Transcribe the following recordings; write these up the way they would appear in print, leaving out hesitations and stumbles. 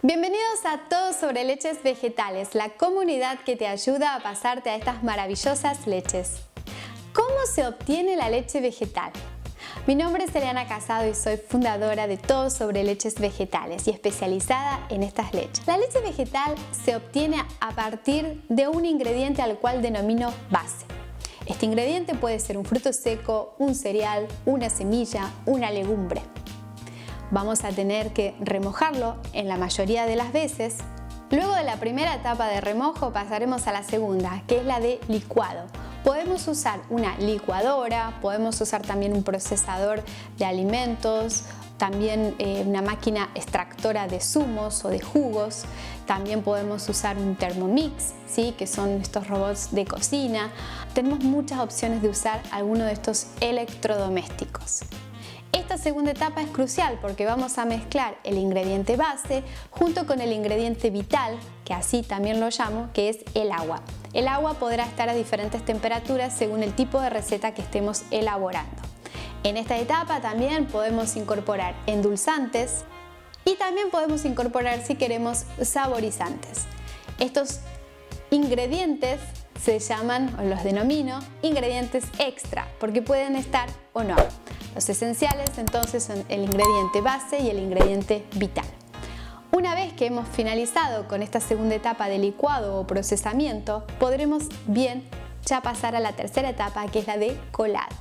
Bienvenidos a Todo sobre Leches Vegetales, la comunidad que te ayuda a pasarte a estas maravillosas leches. ¿Cómo se obtiene la leche vegetal? Mi nombre es Eliana Casado y soy fundadora de Todo sobre Leches Vegetales y especializada en estas leches. La leche vegetal se obtiene a partir de un ingrediente al cual denomino base. Este ingrediente puede ser un fruto seco, un cereal, una semilla, una legumbre. Vamos a tener que remojarlo en la mayoría de las veces. Luego de la primera etapa de remojo pasaremos a la segunda, que es la de licuado. Podemos usar una licuadora, podemos usar también un procesador de alimentos, también una máquina extractora de zumos o de jugos. También podemos usar un Thermomix, ¿sí? Que son estos robots de cocina. Tenemos muchas opciones de usar alguno de estos electrodomésticos. Esta segunda etapa es crucial porque vamos a mezclar el ingrediente base junto con el ingrediente vital, que así también lo llamo, que es el agua. El agua podrá estar a diferentes temperaturas según el tipo de receta que estemos elaborando. En esta etapa también podemos incorporar endulzantes y también podemos incorporar, si queremos, saborizantes. Estos ingredientes se llaman, o los denomino, ingredientes extra, porque pueden estar o no. Los esenciales entonces son el ingrediente base y el ingrediente vital. Una vez que hemos finalizado con esta segunda etapa de licuado o procesamiento, podremos bien ya pasar a la tercera etapa, que es la de colado.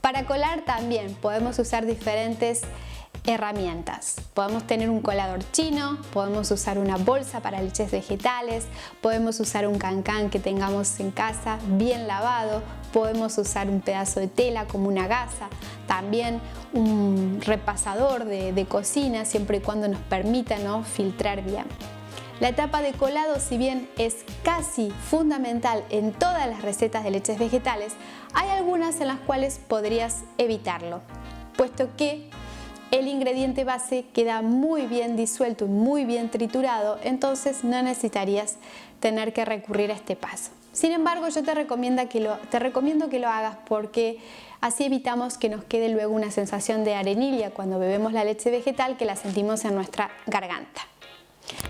Para colar también podemos usar diferentes herramientas. Podemos tener un colador chino, podemos usar una bolsa para leches vegetales, podemos usar un cancán que tengamos en casa bien lavado, podemos usar un pedazo de tela como una gasa, también un repasador de cocina siempre y cuando nos permita, ¿no?, filtrar bien. La etapa de colado, si bien es casi fundamental en todas las recetas de leches vegetales, hay algunas en las cuales podrías evitarlo, puesto que el ingrediente base queda muy bien disuelto y muy bien triturado, entonces no necesitarías tener que recurrir a este paso. Sin embargo, yo te recomiendo que lo hagas porque así evitamos que nos quede luego una sensación de arenilla cuando bebemos la leche vegetal, que la sentimos en nuestra garganta.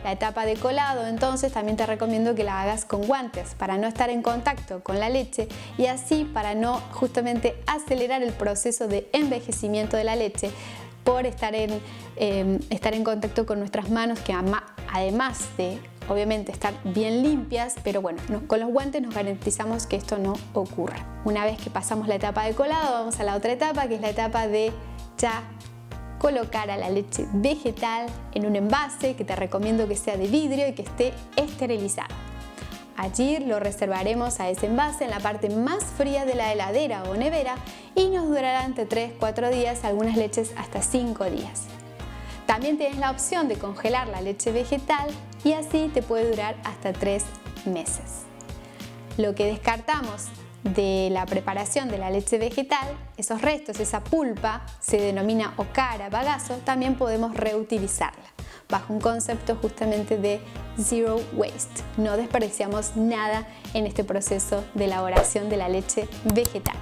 La etapa de colado, entonces, también te recomiendo que la hagas con guantes para no estar en contacto con la leche y así para no justamente acelerar el proceso de envejecimiento de la leche por estar en contacto con nuestras manos, que además de obviamente estar bien limpias, pero bueno, con los guantes nos garantizamos que esto no ocurra. Una vez que pasamos la etapa de colado, vamos a la otra etapa, que es la etapa de ya colocar a la leche vegetal en un envase, que te recomiendo que sea de vidrio y que esté esterilizado. Allí lo reservaremos a ese envase en la parte más fría de la heladera o nevera y nos durará entre 3-4 días, algunas leches hasta 5 días. También tienes la opción de congelar la leche vegetal y así te puede durar hasta 3 meses. Lo que descartamos de la preparación de la leche vegetal, esos restos, esa pulpa, se denomina ocara, bagazo, también podemos reutilizarla bajo un concepto justamente de zero waste. No desperdiciamos nada en este proceso de elaboración de la leche vegetal.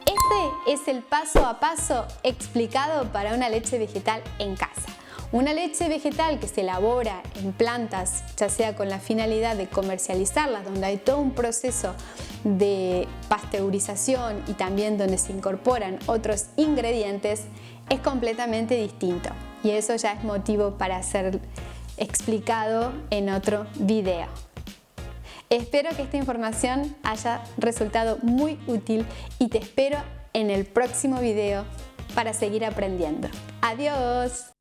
Este es el paso a paso explicado para una leche vegetal en casa. Una leche vegetal que se elabora en plantas, ya sea con la finalidad de comercializarlas, donde hay todo un proceso de pasteurización y también donde se incorporan otros ingredientes, es completamente distinto. Y eso ya es motivo para ser explicado en otro video. Espero que esta información haya resultado muy útil y te espero en el próximo video para seguir aprendiendo. ¡Adiós!